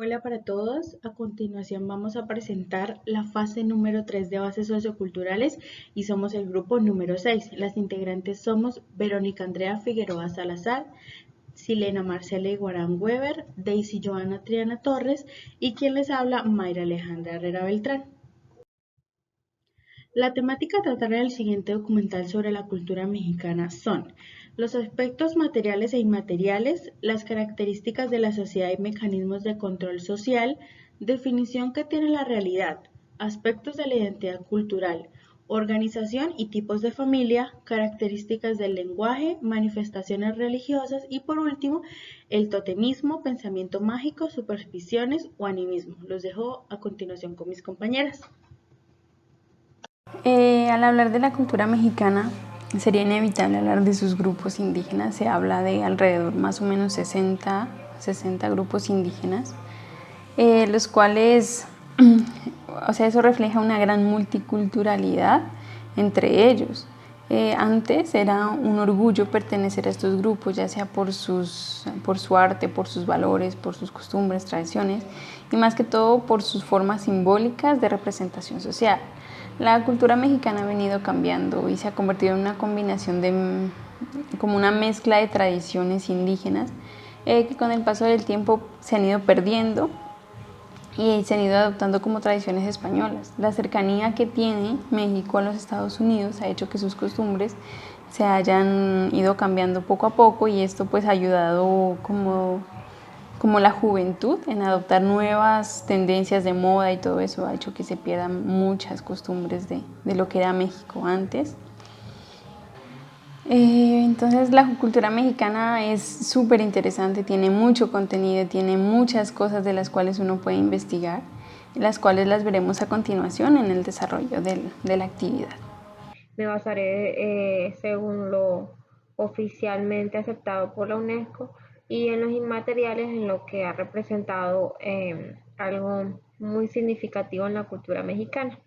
Hola para todos, a continuación vamos a presentar la fase número 3 de bases socioculturales y somos el grupo número 6. Las integrantes somos Verónica Andrea Figueroa Salazar, Silena Marcela Iguarán Weber, Daisy Joana Triana Torres y quien les habla Mayra Alejandra Herrera Beltrán. La temática a tratar en el siguiente documental sobre la cultura mexicana son los aspectos materiales e inmateriales, las características de la sociedad y mecanismos de control social, definición que tiene la realidad, aspectos de la identidad cultural, organización y tipos de familia, características del lenguaje, manifestaciones religiosas y por último, el totemismo, pensamiento mágico, supersticiones o animismo. Los dejo a continuación con mis compañeras. Al hablar de la cultura mexicana, sería inevitable hablar de sus grupos indígenas. Se habla de alrededor más o menos 60 grupos indígenas, los cuales, eso refleja una gran multiculturalidad entre ellos. Antes era un orgullo pertenecer a estos grupos, ya sea por su arte, por sus valores, por sus costumbres, tradiciones y más que todo por sus formas simbólicas de representación social. La cultura mexicana ha venido cambiando y se ha convertido en una combinación como una mezcla de tradiciones indígenas que con el paso del tiempo se han ido perdiendo y se han ido adoptando como tradiciones españolas. La cercanía que tiene México a los Estados Unidos ha hecho que sus costumbres se hayan ido cambiando poco a poco y esto pues ha ayudado como la juventud en adoptar nuevas tendencias de moda y todo eso ha hecho que se pierdan muchas costumbres de lo que era México antes. Entonces la cultura mexicana es súper interesante, tiene mucho contenido, tiene muchas cosas de las cuales uno puede investigar, las cuales las veremos a continuación en el desarrollo de la actividad. Me basaré según lo oficialmente aceptado por la UNESCO y en los inmateriales en lo que ha representado algo muy significativo en la cultura mexicana.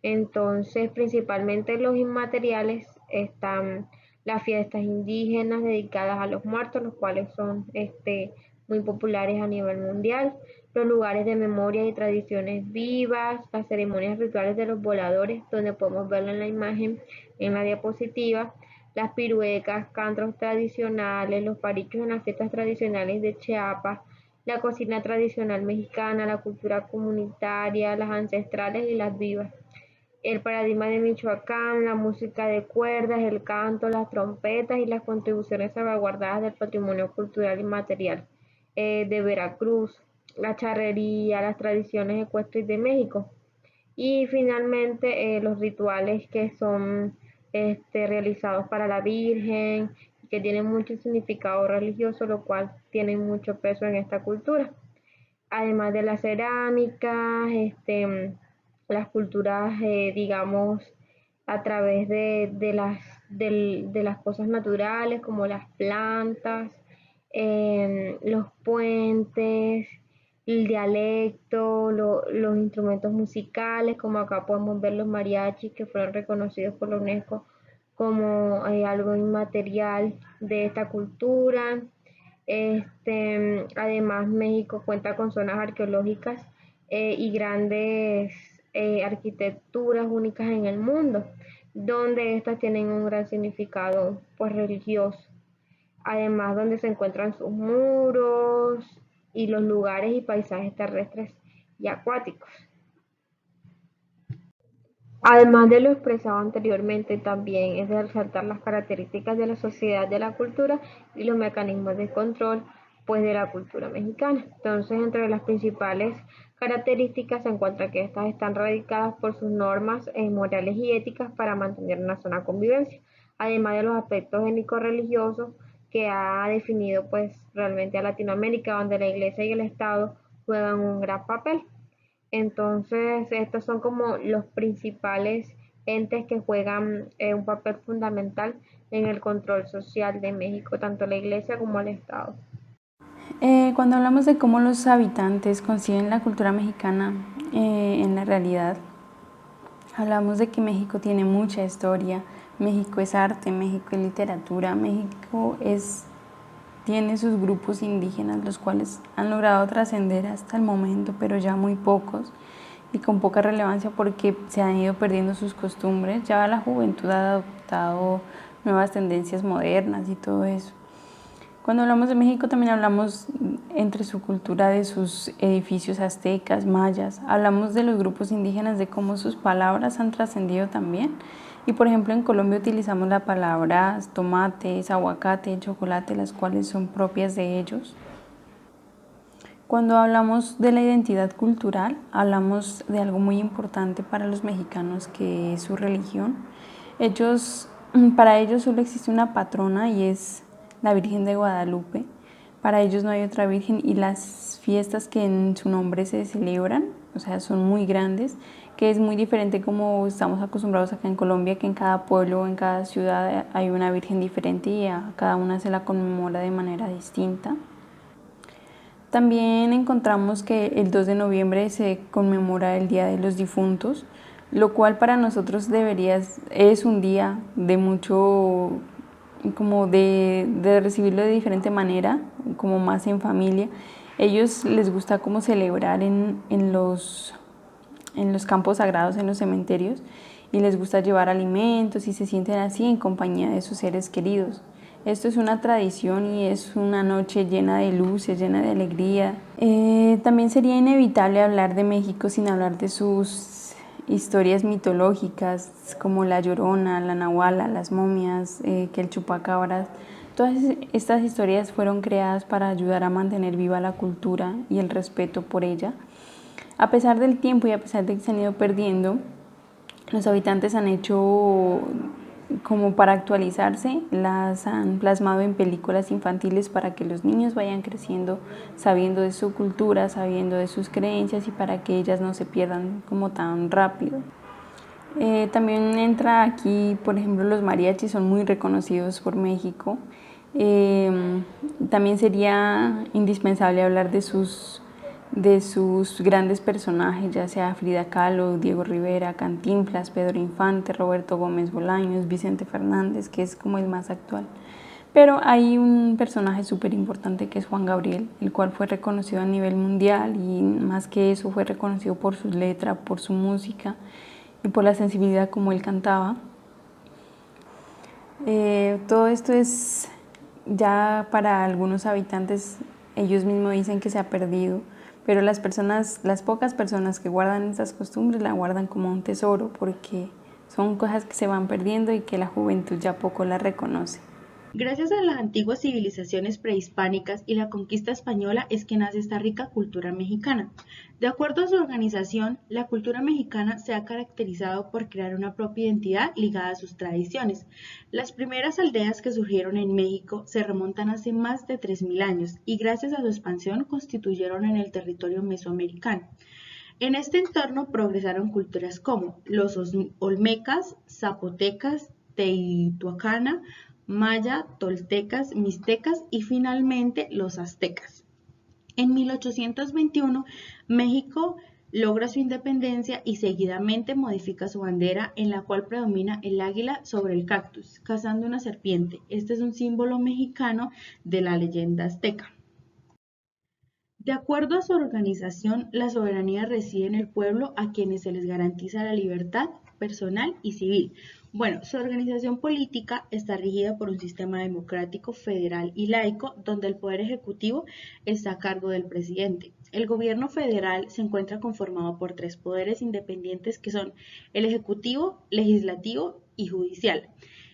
Entonces, principalmente en los inmateriales están las fiestas indígenas dedicadas a los muertos, los cuales son muy populares a nivel mundial, los lugares de memoria y tradiciones vivas, las ceremonias rituales de los voladores, donde podemos verlo en la imagen, en la diapositiva, las piruecas, cantos tradicionales, los parichos en las fiestas tradicionales de Chiapas, la cocina tradicional mexicana, la cultura comunitaria, las ancestrales y las vivas. El paradigma de Michoacán, la música de cuerdas, el canto, las trompetas y las contribuciones salvaguardadas del patrimonio cultural inmaterial de Veracruz, la charrería, las tradiciones ecuestres de México y finalmente los rituales que son realizados para la Virgen, que tienen mucho significado religioso, lo cual tiene mucho peso en esta cultura. Además de la cerámica, las culturas, digamos, a través de las cosas naturales como las plantas, los puentes, el dialecto, los instrumentos musicales, como acá podemos ver los mariachis que fueron reconocidos por la UNESCO como algo inmaterial de esta cultura. Además, México cuenta con zonas arqueológicas y grandes arquitecturas únicas en el mundo, donde estas tienen un gran significado pues, religioso. Además, donde se encuentran sus muros y los lugares y paisajes terrestres y acuáticos. Además de lo expresado anteriormente, también es de resaltar las características de la sociedad de la cultura y los mecanismos de control pues, de la cultura mexicana. Entonces, entre las principales características se encuentra que estas están radicadas por sus normas morales y éticas para mantener una sana convivencia, además de los aspectos étnico-religiosos que ha definido pues realmente a Latinoamérica, donde la Iglesia y el Estado juegan un gran papel. Entonces, estos son como los principales entes que juegan un papel fundamental en el control social de México, tanto la Iglesia como el Estado. Cuando hablamos de cómo los habitantes conciben la cultura mexicana en la realidad, hablamos de que México tiene mucha historia, México es arte, México es literatura, México es tiene sus grupos indígenas, los cuales han logrado trascender hasta el momento, pero ya muy pocos y con poca relevancia porque se han ido perdiendo sus costumbres. Ya la juventud ha adoptado nuevas tendencias modernas y todo eso. Cuando hablamos de México también hablamos entre su cultura de sus edificios aztecas, mayas, hablamos de los grupos indígenas, de cómo sus palabras han trascendido también. Y por ejemplo en Colombia utilizamos las palabras tomates, aguacate, chocolate, las cuales son propias de ellos. Cuando hablamos de la identidad cultural, hablamos de algo muy importante para los mexicanos, que es su religión. Para ellos solo existe una patrona y es la Virgen de Guadalupe. Para ellos no hay otra virgen y las fiestas que en su nombre se celebran, o sea, son muy grandes, que es muy diferente como estamos acostumbrados acá en Colombia, que en cada pueblo o en cada ciudad hay una virgen diferente y a cada una se la conmemora de manera distinta. También encontramos que el 2 de noviembre se conmemora el Día de los Difuntos, lo cual para nosotros es un día de mucho, como de recibirlo de diferente manera, como más en familia. Ellos les gusta como celebrar en los campos sagrados, en los cementerios, y les gusta llevar alimentos y se sienten así en compañía de sus seres queridos. Esto es una tradición y es una noche llena de luces, llena de alegría. También sería inevitable hablar de México sin hablar de sus historias mitológicas como la Llorona, la Nahuala, las momias, que el chupacabras. Todas estas historias fueron creadas para ayudar a mantener viva la cultura y el respeto por ella. A pesar del tiempo y a pesar de que se han ido perdiendo, los habitantes han hecho como para actualizarse, las han plasmado en películas infantiles para que los niños vayan creciendo sabiendo de su cultura, sabiendo de sus creencias y para que ellas no se pierdan como tan rápido. También entra aquí, por ejemplo, los mariachis son muy reconocidos por México. También sería indispensable hablar de sus grandes personajes, ya sea Frida Kahlo, Diego Rivera, Cantinflas, Pedro Infante, Roberto Gómez Bolaños, Vicente Fernández, que es como el más actual. Pero hay un personaje súper importante que es Juan Gabriel, el cual fue reconocido a nivel mundial y más que eso fue reconocido por sus letras, por su música y por la sensibilidad como él cantaba. Todo esto es ya para algunos habitantes, ellos mismos dicen que se ha perdido, pero las pocas personas que guardan estas costumbres la guardan como un tesoro porque son cosas que se van perdiendo y que la juventud ya poco la reconoce. Gracias a las antiguas civilizaciones prehispánicas y la conquista española es que nace esta rica cultura mexicana. De acuerdo a su organización, la cultura mexicana se ha caracterizado por crear una propia identidad ligada a sus tradiciones. Las primeras aldeas que surgieron en México se remontan hace más de 3.000 años y gracias a su expansión constituyeron en el territorio mesoamericano. En este entorno progresaron culturas como los olmecas, zapotecas, teotihuacana, maya, toltecas, mixtecas y finalmente los aztecas. En 1821, México logra su independencia y seguidamente modifica su bandera, en la cual predomina el águila sobre el cactus, cazando una serpiente. Este es un símbolo mexicano de la leyenda azteca. De acuerdo a su organización, la soberanía reside en el pueblo a quienes se les garantiza la libertad personal y civil. Bueno, su organización política está regida por un sistema democrático, federal y laico, donde el poder ejecutivo está a cargo del presidente. El gobierno federal se encuentra conformado por 3 poderes independientes que son el ejecutivo, legislativo y judicial.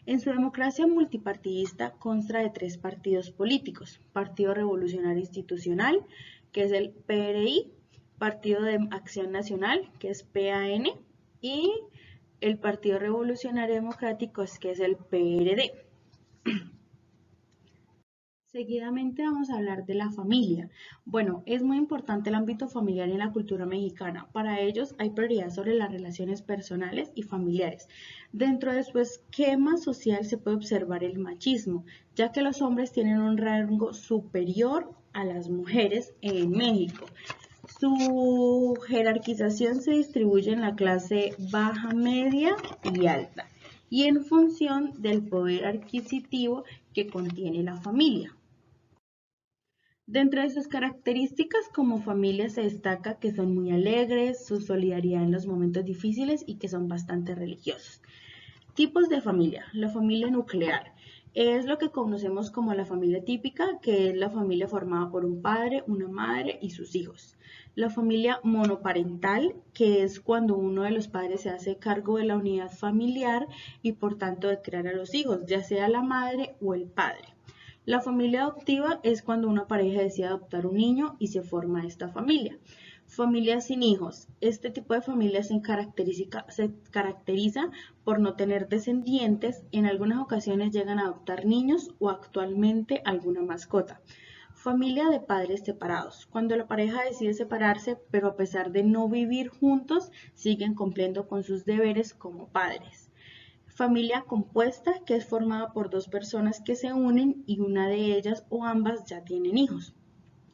En su democracia multipartidista consta de 3 partidos políticos: Partido Revolucionario Institucional, que es el PRI, Partido de Acción Nacional, que es PAN, y el Partido Revolucionario Democrático, que es el PRD. Seguidamente vamos a hablar de la familia. Bueno, es muy importante el ámbito familiar en la cultura mexicana. Para ellos hay prioridad sobre las relaciones personales y familiares. Dentro de su esquema social se puede observar el machismo, ya que los hombres tienen un rango superior a las mujeres en México. Su jerarquización se distribuye en la clase baja, media y alta, y en función del poder adquisitivo que contiene la familia. Dentro de sus características como familia se destaca que son muy alegres, su solidaridad en los momentos difíciles y que son bastante religiosos. Tipos de familia. La familia nuclear es lo que conocemos como la familia típica, que es la familia formada por un padre, una madre y sus hijos. La familia monoparental, que es cuando uno de los padres se hace cargo de la unidad familiar y por tanto de criar a los hijos, ya sea la madre o el padre. La familia adoptiva es cuando una pareja decide adoptar un niño y se forma esta familia. Familia sin hijos. Este tipo de familia se caracteriza por no tener descendientes. En algunas ocasiones llegan a adoptar niños o actualmente alguna mascota. Familia de padres separados. Cuando la pareja decide separarse, pero a pesar de no vivir juntos, siguen cumpliendo con sus deberes como padres. Familia compuesta, que es formada por dos personas que se unen y una de ellas o ambas ya tienen hijos.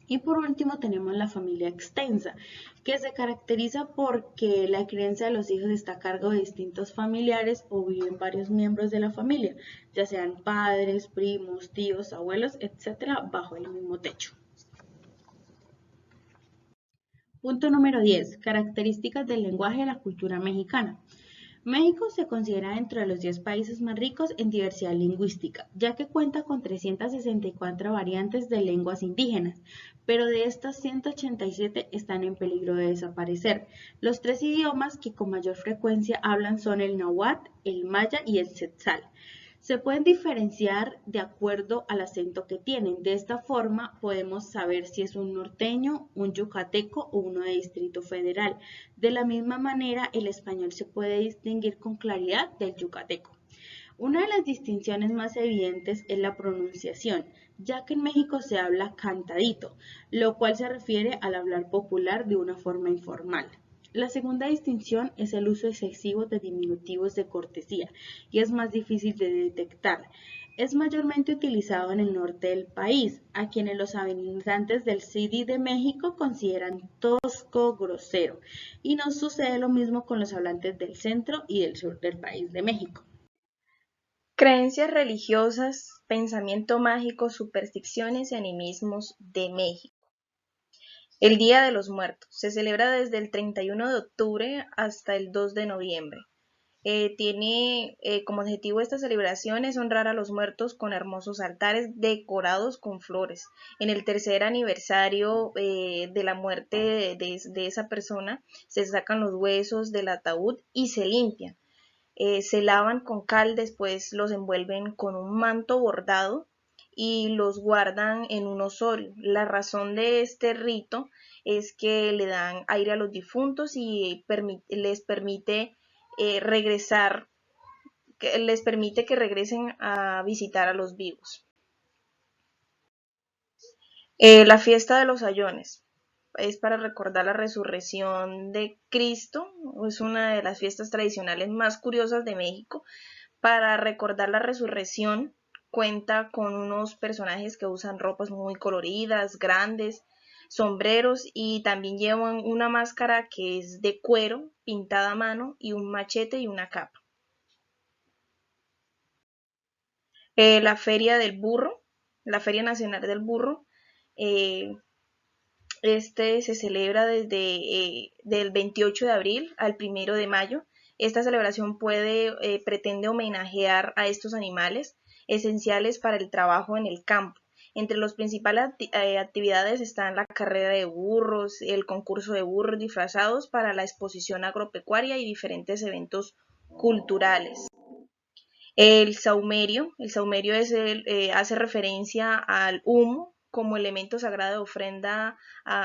Y por último tenemos la familia extensa, que se caracteriza porque la crianza de los hijos está a cargo de distintos familiares o viven varios miembros de la familia, ya sean padres, primos, tíos, abuelos, etcétera, bajo el mismo techo. Punto número 10. Características del lenguaje de la cultura mexicana. México se considera dentro de los 10 países más ricos en diversidad lingüística, ya que cuenta con 364 variantes de lenguas indígenas, pero de estas 187 están en peligro de desaparecer. Los tres idiomas que con mayor frecuencia hablan son el náhuatl, el maya y el tzeltal. Se pueden diferenciar de acuerdo al acento que tienen. De esta forma podemos saber si es un norteño, un yucateco o uno de Distrito Federal. De la misma manera, el español se puede distinguir con claridad del yucateco. Una de las distinciones más evidentes es la pronunciación, ya que en México se habla cantadito, lo cual se refiere al hablar popular de una forma informal. La segunda distinción es el uso excesivo de diminutivos de cortesía y es más difícil de detectar. Es mayormente utilizado en el norte del país, a quienes los habitantes del CD de México consideran tosco, grosero, y no sucede lo mismo con los hablantes del centro y del sur del país de México. Creencias religiosas, pensamiento mágico, supersticiones y animismos de México. El Día de los Muertos se celebra desde el 31 de octubre hasta el 2 de noviembre. Tiene como objetivo esta celebración es honrar a los muertos con hermosos altares decorados con flores. En el tercer aniversario de la muerte de esa persona se sacan los huesos del ataúd y se limpian. Se lavan con cal, después los envuelven con un manto bordado y los guardan en un osorio. La razón de este rito es que le dan aire a los difuntos y les permite regresar, les permite que regresen a visitar a los vivos. La fiesta de los Ayones es para recordar la resurrección de Cristo, es una de las fiestas tradicionales más curiosas de México. Para recordar la resurrección cuenta con unos personajes que usan ropas muy coloridas, grandes, sombreros y también llevan una máscara que es de cuero pintada a mano y un machete y una capa. La Feria del Burro, la Feria Nacional del Burro, eh, se celebra desde del 28 de abril al 1 de mayo. Esta celebración pretende homenajear a estos animales esenciales para el trabajo en el campo. Entre las principales actividades están la carrera de burros, el concurso de burros disfrazados para la exposición agropecuaria y diferentes eventos culturales. El saumerio hace referencia al humo como elemento sagrado de ofrenda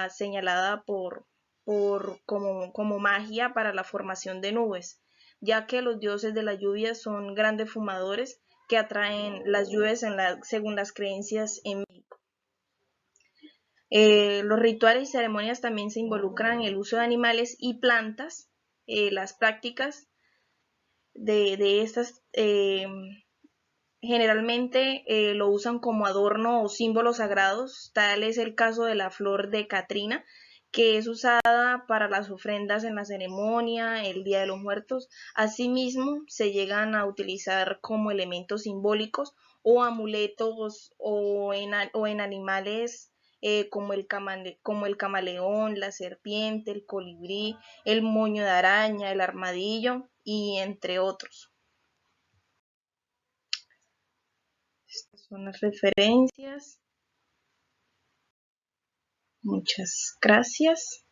señalada como magia para la formación de nubes, ya que los dioses de la lluvia son grandes fumadores que atraen las lluvias según las creencias en México. Los rituales y ceremonias también se involucran en el uso de animales y plantas. Las prácticas de estas generalmente lo usan como adorno o símbolos sagrados. Tal es el caso de la flor de Catrina, que es usada para las ofrendas en la ceremonia, el Día de los Muertos. Asimismo, se llegan a utilizar como elementos simbólicos o amuletos o en animales como el camaleón, la serpiente, el colibrí, el moño de araña, el armadillo y entre otros. Estas son las referencias. Muchas gracias.